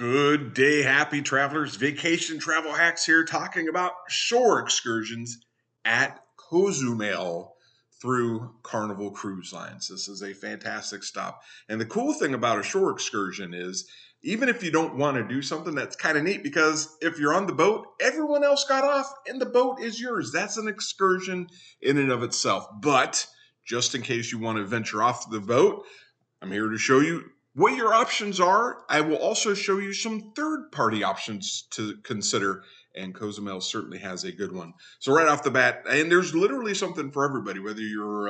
Good day, happy travelers. Vacation travel hacks here, talking about shore excursions at Cozumel through Carnival Cruise Lines. This is a fantastic stop. And the cool thing about a shore excursion is, even if you don't want to do something, that's kind of neat, because if you're on the boat, everyone else got off and the boat is yours. That's an excursion in and of itself. But just in case you want to venture off the boat, I'm here to show you what your options are. I will also show you some third-party options to consider, and Cozumel certainly has a good one. So right off the bat, and there's literally something for everybody, whether you're,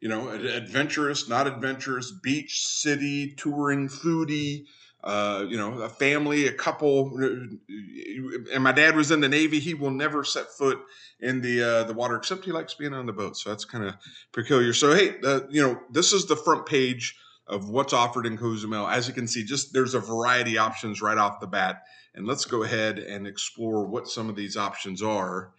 adventurous, not adventurous, beach, city, touring, foodie, a family, a couple. And my dad was in the Navy. He will never set foot in the water, except he likes being on the boat. So that's kind of peculiar. So hey, this is the front page of what's offered in Cozumel. As you can see, there's a variety of options right off the bat. And let's go ahead and explore what some of these options are.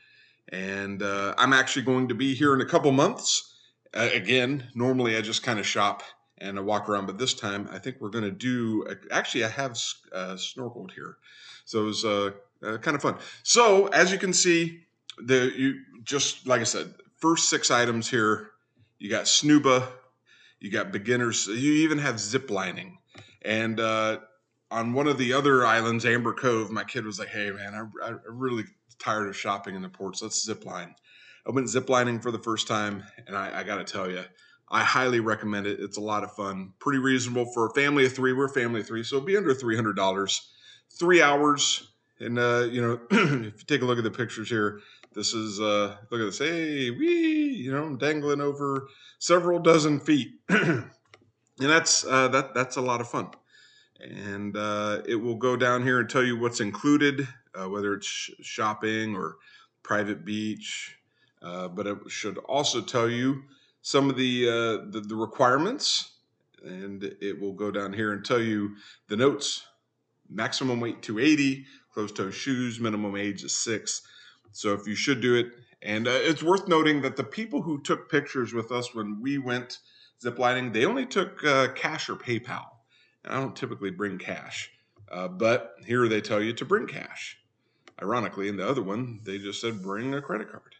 And I'm actually going to be here in a couple months. Again, normally I just kind of shop and I walk around, but this time I think we're going to do, actually I have snorkeled here. So it was kind of fun. So as you can see, just like I said, first 6 items here, you got snuba, you got beginners, you even have zip lining. And on one of the other islands, Amber Cove, my kid was like, hey man, I'm really tired of shopping in the ports. Let's zip line. I went zip lining for the first time, and I got to tell you, I highly recommend it. It's a lot of fun. Pretty reasonable for a family of 3. We're a family of 3, so it'll be under $300. 3 hours. And, if you take a look at the pictures here, this is, look at this. Hey, I'm dangling over several dozen feet. And that's a lot of fun. And it will go down here and tell you what's included, whether it's shopping or private beach. But it should also tell you some of the requirements. And it will go down here and tell you the notes. Maximum weight 280, closed-toe shoes, minimum age is 6. So if you should do it, and it's worth noting that the people who took pictures with us when we went ziplining, they only took cash or PayPal. And I don't typically bring cash, but here they tell you to bring cash. Ironically, in the other one, they just said bring a credit card.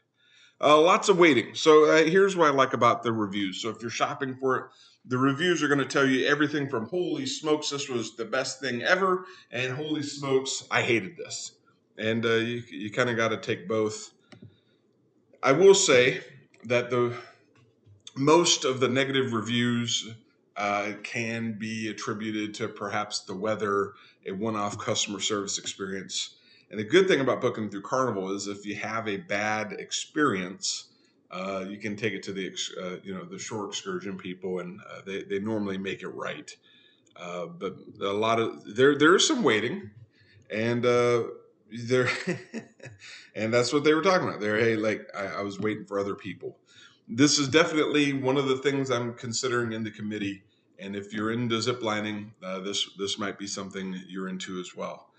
Lots of waiting. So here's what I like about the reviews. So if you're shopping for it, the reviews are going to tell you everything from holy smokes, this was the best thing ever, and holy smokes, I hated this. And you kind of got to take both. I will say that most of the negative reviews can be attributed to perhaps the weather, a one-off customer service experience. And the good thing about booking through Carnival is if you have a bad experience, you can take it to the shore excursion people, and they normally make it right. But a lot of there is some waiting, and there, and that's what they were talking about. Hey, like I was waiting for other people. This is definitely one of the things I'm considering in the committee. And if you're into ziplining, this might be something you're into as well.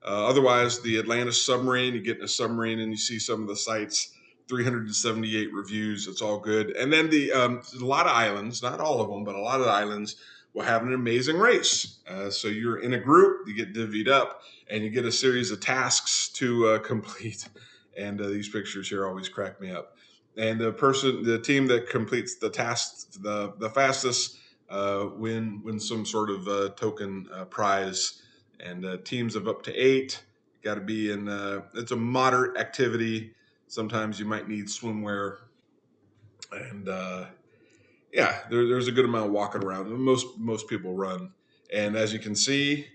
Otherwise, the Atlantis submarine, you get in a submarine and you see some of the sites, 378 reviews. It's all good. And then a lot of islands, not all of them, but a lot of the islands will have an amazing race. So you're in a group, you get divvied up, and you get a series of tasks to complete. And these pictures here always crack me up. And the team that completes the task the fastest win some sort of token prize. And teams of up to 8, got to be in. It's a moderate activity. Sometimes you might need swimwear, and there's a good amount of walking around. Most people run, and as you can see,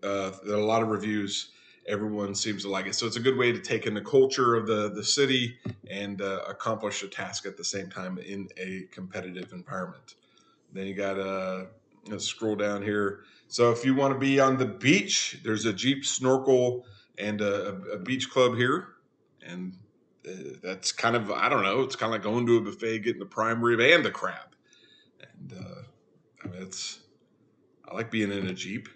there are a lot of reviews. Everyone seems to like it, so it's a good way to take in the culture of the city and accomplish a task at the same time in a competitive environment. Then you got let's scroll down here. So if you want to be on the beach, there's a Jeep snorkel and a beach club here, and that's kind of, I don't know, it's kind of like going to a buffet, getting the prime rib and the crab. And I like being in a Jeep.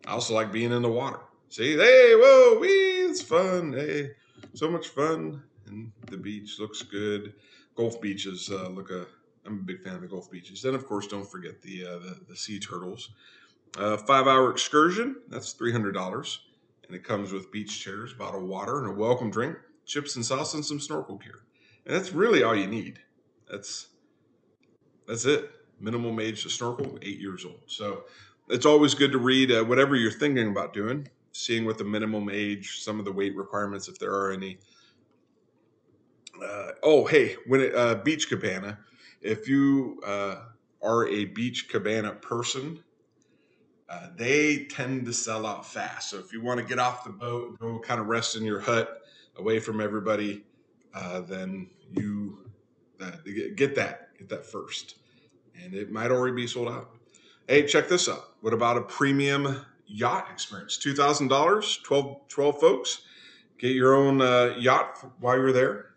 I also like being in the water. See, hey, whoa, wee, it's fun. Hey, so much fun. And the beach looks good. Gulf beaches I'm a big fan of the Gulf beaches. Then, of course, don't forget the sea turtles. 5-hour excursion, that's $300. And it comes with beach chairs, bottled water, and a welcome drink, chips and sauce, and some snorkel gear. And that's really all you need. That's it. Minimum age to snorkel, 8 years old. So it's always good to read whatever you're thinking about doing, seeing what the minimum age, some of the weight requirements, if there are any. Beach cabana. If you are a beach cabana person, they tend to sell out fast. So if you want to get off the boat and go kind of rest in your hut away from everybody, then you get that first. And it might already be sold out. Hey, check this out. What about a premium yacht experience? $2,000, 12 folks. Get your own yacht while you're there.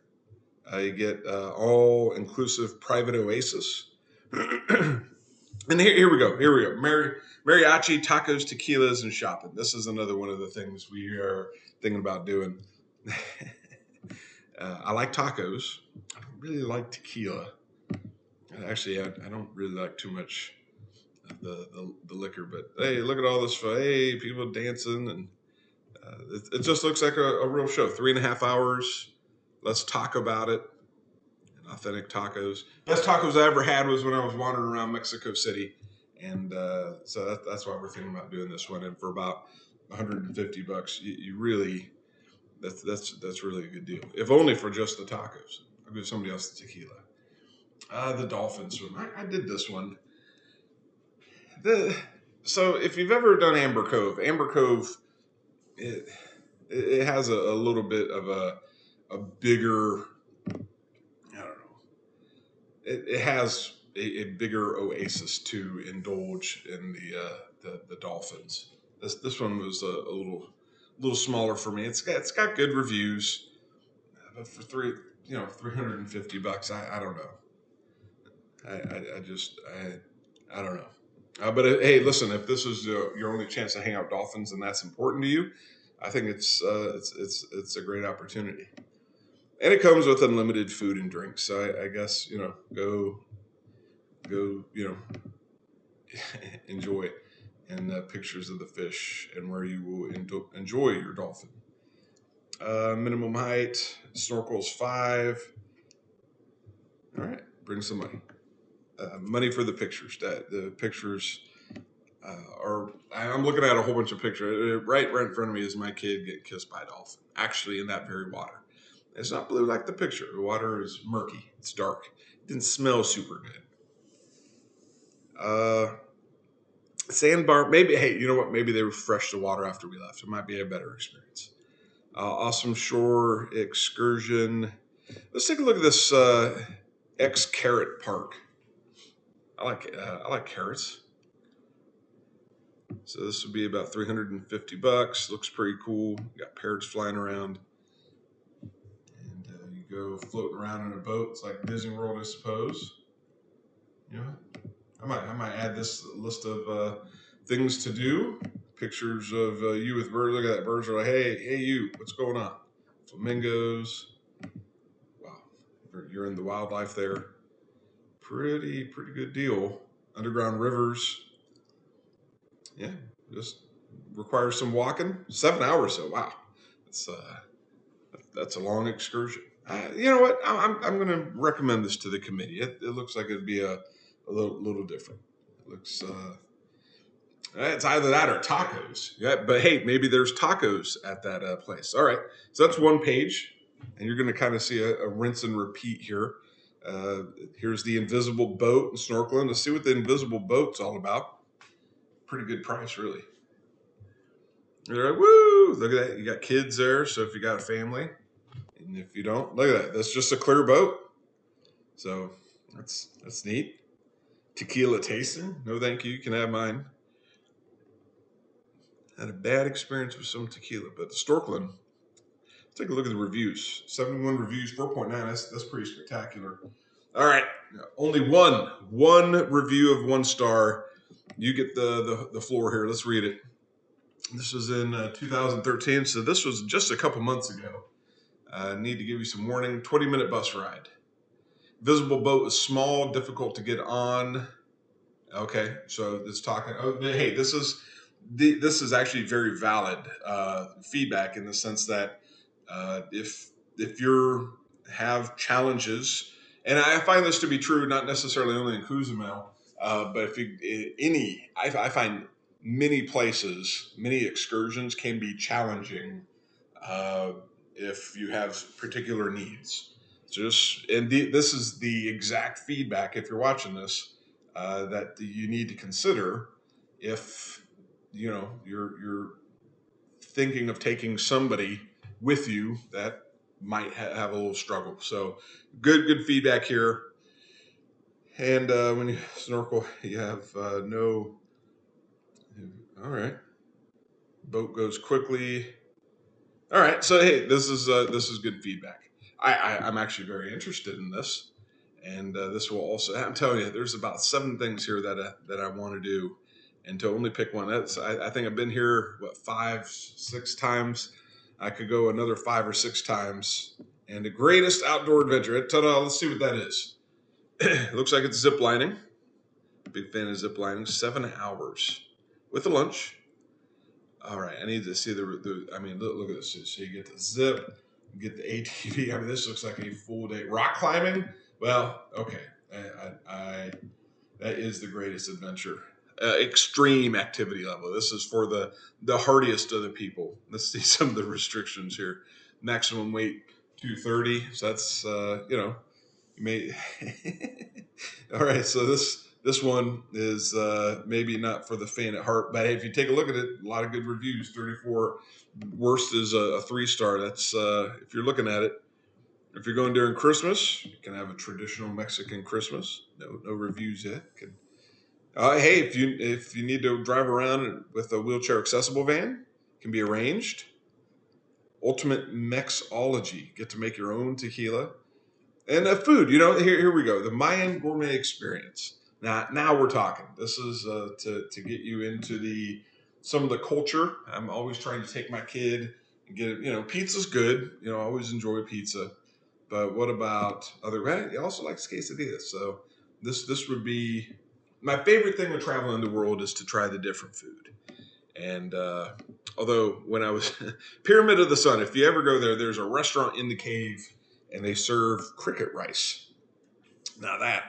You get all-inclusive private oasis. And here we go. Mariachi, tacos, tequilas, and shopping. This is another one of the things we are thinking about doing. I like tacos. I don't really like tequila. Actually, I don't really like too much of the liquor. But hey, look at all this fun. Hey, people dancing. And it just looks like a real show. 3.5 hours. Let's talk about it. Authentic tacos. Best tacos I ever had was when I was wandering around Mexico City, and so that's why we're thinking about doing this one. And for about $150, you really that's really a good deal. If only for just the tacos. I'll give somebody else the tequila. The dolphin swim. I did this one. So if you've ever done Amber Cove, it has a little bit of a bigger. It has a bigger oasis to indulge in the dolphins. This one was a little smaller for me. It's got good reviews, but for $350, I don't know. I don't know. But hey, listen, if this is your only chance to hang out with dolphins and that's important to you, I think it's a great opportunity. And it comes with unlimited food and drinks. So I guess, go, enjoy. And pictures of the fish and where you will enjoy your dolphin. Minimum height, snorkels 5. All right, bring some money. Money for the pictures. The pictures I'm looking at a whole bunch of pictures. Right in front of me is my kid getting kissed by a dolphin, actually in that very water. It's not blue like the picture. The water is murky. It's dark. It didn't smell super good. Sandbar, maybe, hey, you know what? Maybe they refreshed the water after we left. It might be a better experience. Awesome Shore Excursion. Let's take a look at this Carrot Park. I like carrots. So this would be about $350. Looks pretty cool. You got parrots flying around. And you go floating around in a boat. It's like Disney World, I suppose. I might add this list of things to do. Pictures of you with birds. Look at that. Birds are like, hey, you, what's going on? Flamingos. Wow, you're in the wildlife there. Pretty good deal. Underground rivers. Yeah, just requires some walking. 7 hours, so wow, that's a long excursion. You know what? I'm going to recommend this to the committee. It looks like it'd be a little different. It looks it's either that or tacos. Yeah, but hey, maybe there's tacos at that place. All right, so that's one page, and you're going to kind of see a rinse and repeat here. Here's the invisible boat and snorkeling. Let's see what the invisible boat's all about. Pretty good price, really. You're like, woo! Look at that. You got kids there, so if you got a family, and if you don't, look at that. That's just a clear boat. So that's neat. Tequila tasting. No, thank you. You can have mine. Had a bad experience with some tequila, but the snorkeling. Take a look at the reviews. 71 reviews, 4.9. That's pretty spectacular. All right, only one review of 1 star. You get the floor here. Let's read it. This was in 2013, so this was just a couple months ago. Need to give you some warning. 20-minute bus ride. Visible boat is small, difficult to get on. Okay, so this talking. Oh, hey, this is actually very valid feedback in the sense that if you have challenges, and I find this to be true not necessarily only in Cozumel, but if you I find many places, many excursions can be challenging uh, if you have particular needs. This is the exact feedback if you're watching this that you need to consider if you're thinking of taking somebody with you that might have a little struggle. So good feedback here. And when you snorkel, you have no. All right, boat goes quickly. All right, so hey, this is good feedback. I'm actually very interested in this, and this will also. I'm telling you, there's about 7 things here that I want to do, and to only pick one. I think I've been here 5, 6 times. I could go another 5 or 6 times. And the greatest outdoor adventure. Ta-da! Let's see what that is. It looks like it's zip lining. Big fan of zip lining. 7 hours with a lunch. All right, I need to see the. I mean, look at this. So you get the zip, you get the ATV. I mean, this looks like a full day rock climbing. Well, okay, that is the greatest adventure. Extreme activity level. This is for the hardiest of the people. Let's see some of the restrictions here. Maximum weight 230. So that's you may. All right, so this one is maybe not for the faint at heart, but hey, if you take a look at it, a lot of good reviews. 34 worst is a 3-star. That's if you're looking at it. If you're going during Christmas, you can have a traditional Mexican Christmas. No reviews yet. Hey, if you need to drive around with a wheelchair accessible van, can be arranged. Ultimate mixology. Get to make your own tequila. And food, here we go. The Mayan gourmet experience. Now we're talking. This is to get you into some of the culture. I'm always trying to take my kid and get it. Pizza's good. I always enjoy pizza. But what about other? He also likes quesadillas. So this would be my favorite thing with traveling the world is to try the different food. And although when I was Pyramid of the Sun, if you ever go there, there's a restaurant in the cave and they serve cricket rice. Now that,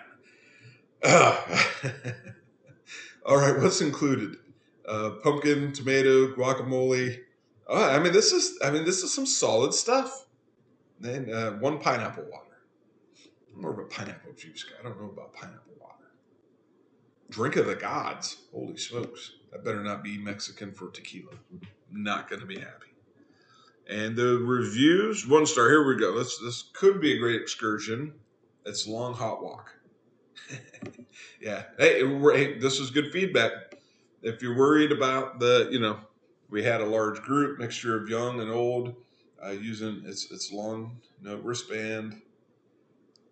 all right, what's included? Pumpkin, tomato, guacamole. Oh, this is some solid stuff. And 1 pineapple water. I'm more of a pineapple juice guy. I don't know about pineapple water. Drink of the gods. Holy smokes. That better not be Mexican for tequila. Not going to be happy. And the reviews, 1 star. Here we go. This could be a great excursion. It's a long, hot walk. Yeah. Hey, this is good feedback. If you're worried about we had a large group, mixture of young and old, using it's long, wristband.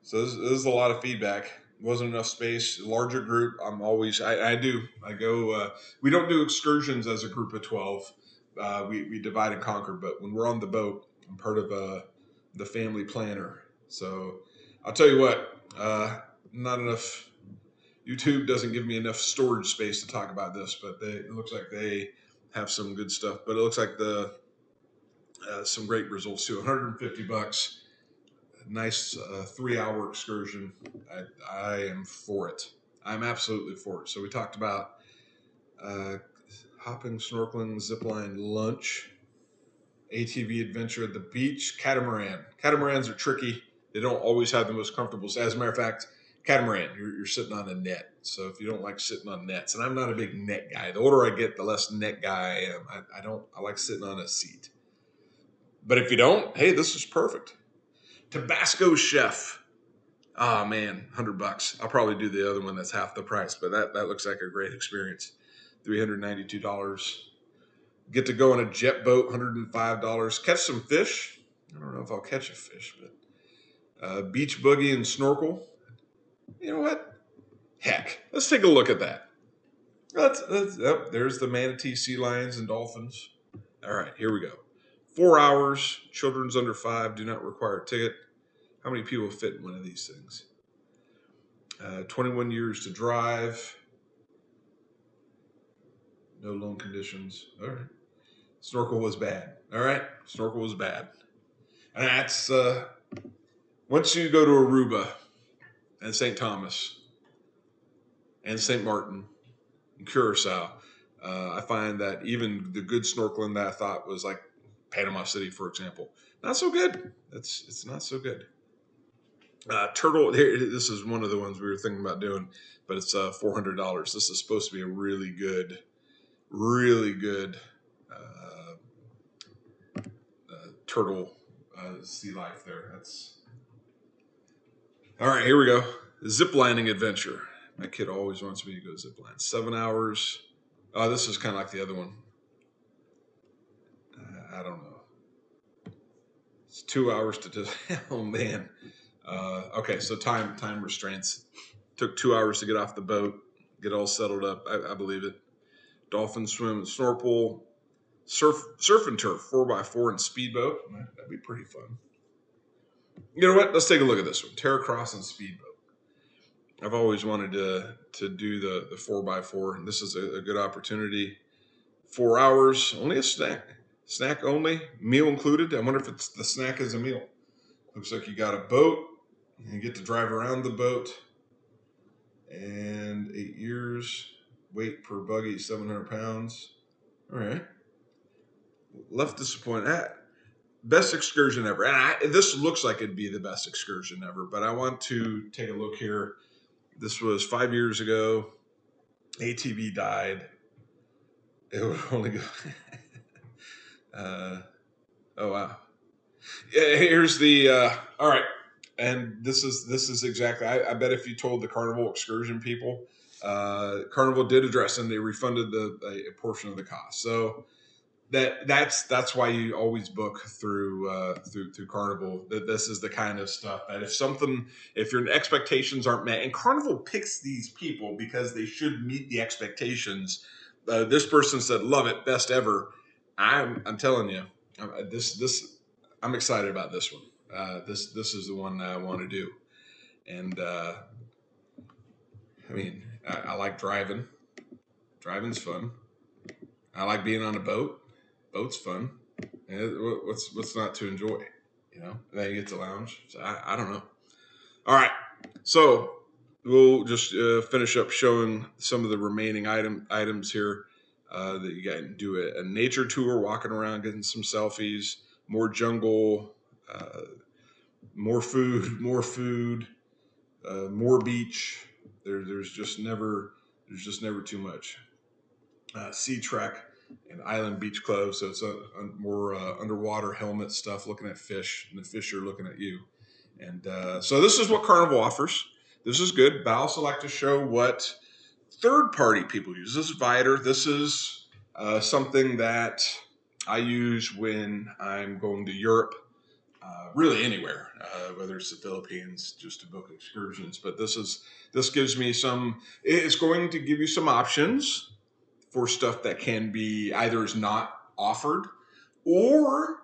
So this is a lot of feedback. Wasn't enough space. Larger group. I go. We don't do excursions as a group of 12. We divide and conquer. But when we're on the boat, I'm part of the family planner. So I'll tell you what. Not enough. YouTube doesn't give me enough storage space to talk about this, but it looks like they have some good stuff. But it looks like some great results too. $150. Nice 3-hour excursion. I am for it. I'm absolutely for it. So we talked about hopping, snorkeling, zipline, lunch, ATV adventure at the beach, catamaran. Catamarans are tricky. They don't always have the most comfortable. As a matter of fact, catamaran, you're sitting on a net. So if you don't like sitting on nets, and I'm not a big net guy. The older I get, the less net guy I am. I like sitting on a seat. But if you don't, hey, this is perfect. Tabasco Chef. Oh man, $100. I'll probably do the other one that's half the price, but that looks like a great experience. $392. Get to go on a jet boat, $105. Catch some fish. I don't know if I'll catch a fish, but beach buggy and snorkel. You know what? Heck, let's take a look at that. There's the manatee, sea lions, and dolphins. All right, here we go. 4 hours. Children's under 5 do not require a ticket. How many people fit in one of these things? 21 years to drive. No loan conditions. All right. Snorkel was bad. All right. Snorkel was bad. And that's, once you go to Aruba and St. Thomas and St. Martin and Curacao, I find that even the good snorkeling that I thought was like Panama City, for example, not so good. It's not so good. Turtle. Here, this is one of the ones we were thinking about doing, but it's $400. This is supposed to be a really good uh, turtle sea life there. That's all right. Here we go. Zip lining adventure. My kid always wants me to go zip line. 7 hours. Oh, this is kind of like the other one. I don't know. It's 2 hours to just. Oh man. Okay, so time restraints. Took 2 hours to get off the boat, get all settled up. I believe it. Dolphin swim, snorkel, surf and turf, 4x4 and speedboat. That'd be pretty fun. You know what? Let's take a look at this one. Terra Cross and speedboat. I've always wanted to do the 4x4, and this is a good opportunity. 4 hours, only a snack only, meal included. I wonder if it's the snack is a meal. Looks like you got a boat. You get to drive around the boat, and 8 years. Weight per buggy 700 pounds. All right. Left disappointed. Best excursion ever. And this looks like it'd be the best excursion ever, but I want to take a look here. This was 5 years ago. ATV died. It would only go. Oh wow. Yeah, here's the. All right, and this is exactly. I bet if you told the Carnival excursion people, Carnival did address and they refunded a portion of the cost. So that's why you always book through Carnival. That this is the kind of stuff that if your expectations aren't met, and Carnival picks these people because they should meet the expectations. This person said, "Love it, best ever." I'm telling you, this I'm excited about this one. This is the one that I want to do, and I mean I like driving. Driving's fun. I like being on a boat. Boat's fun. What's not to enjoy? You know, then you get to lounge. So I don't know. All right, so we'll just finish up showing some of the remaining items here that you got. Do a nature tour, walking around, getting some selfies, more jungle, uh, more food, more beach. There's just never too much. Sea Trek and Island Beach Club. So it's a more underwater helmet stuff, looking at fish, and the fish are looking at you. And so this is what Carnival offers. This is good, but I also like to show what third-party people use. This is Viator. This is something that I use when I'm going to Europe, really anywhere, whether it's the Philippines, just to book excursions. But this gives me some. It's going to give you some options for stuff that can be either is not offered or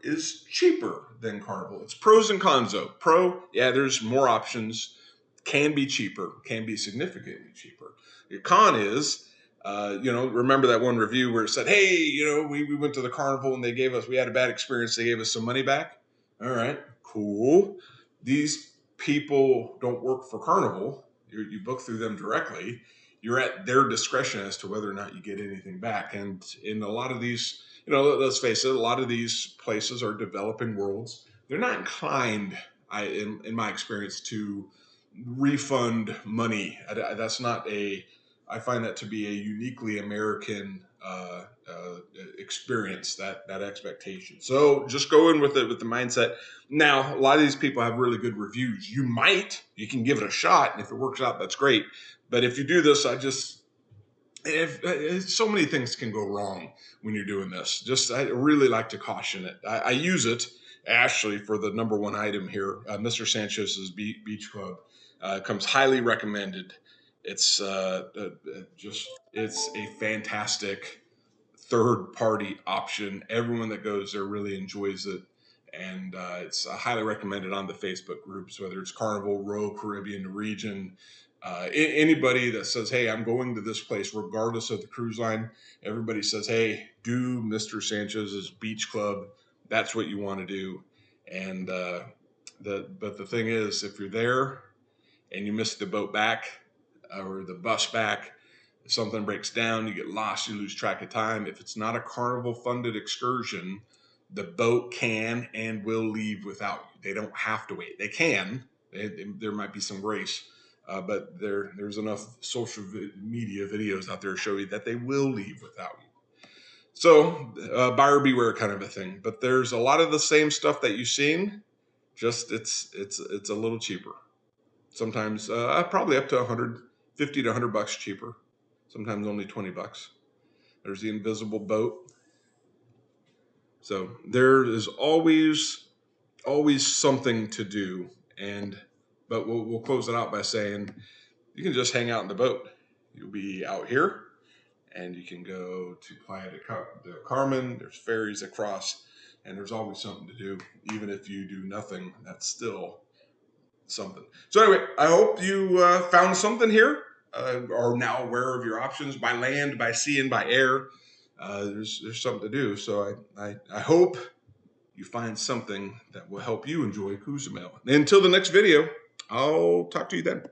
is cheaper than Carnival. It's pros and cons though. Pro, yeah, there's more options, can be cheaper, can be significantly cheaper. Your con is, remember that one review where it said, hey, we went to the Carnival and we had a bad experience. They gave us some money back. All right, cool. These people don't work for Carnival. You book through them directly. You're at their discretion as to whether or not you get anything back. And in a lot of these, let's face it, a lot of these places are developing worlds. They're not inclined, in my experience, to refund money. That's not I find that to be a uniquely American experience, that expectation. So just go in with the mindset. Now, a lot of these people have really good reviews. You can give it a shot, and if it works out, that's great. But if you do this, so many things can go wrong when you're doing this. I really like to caution it. I use it actually for the number one item here, Mr. Sanchez's Beach Club. Comes highly recommended. It's it's a fantastic third party option. Everyone that goes there really enjoys it, and it's highly recommended on the Facebook groups, whether it's Carnival, Royal Caribbean region. Anybody that says, hey, I'm going to this place, regardless of the cruise line, everybody says, hey, do Mr. Sanchez's beach club. That's what you want to do. And but the thing is, if you're there and you miss the boat back or the bus back, if something breaks down, you get lost, you lose track of time. If it's not a Carnival funded excursion, the boat can and will leave without you. They don't have to wait. They can. There might be some grace, but there's enough social media videos out there to show you that they will leave without you. So buyer beware kind of a thing. But there's a lot of the same stuff that you've seen. Just it's a little cheaper. Sometimes probably up to $150 to $100 cheaper. Sometimes only $20. There's the invisible boat. So there is always something to do. But we'll close it out by saying you can just hang out in the boat. You'll be out here, and you can go to Playa del Carmen. There's ferries across, and there's always something to do. Even if you do nothing, that's still something. So anyway, I hope you found something here. Are now aware of your options by land, by sea, and by air. There's something to do. So I hope you find something that will help you enjoy Cozumel. Until the next video, I'll talk to you then.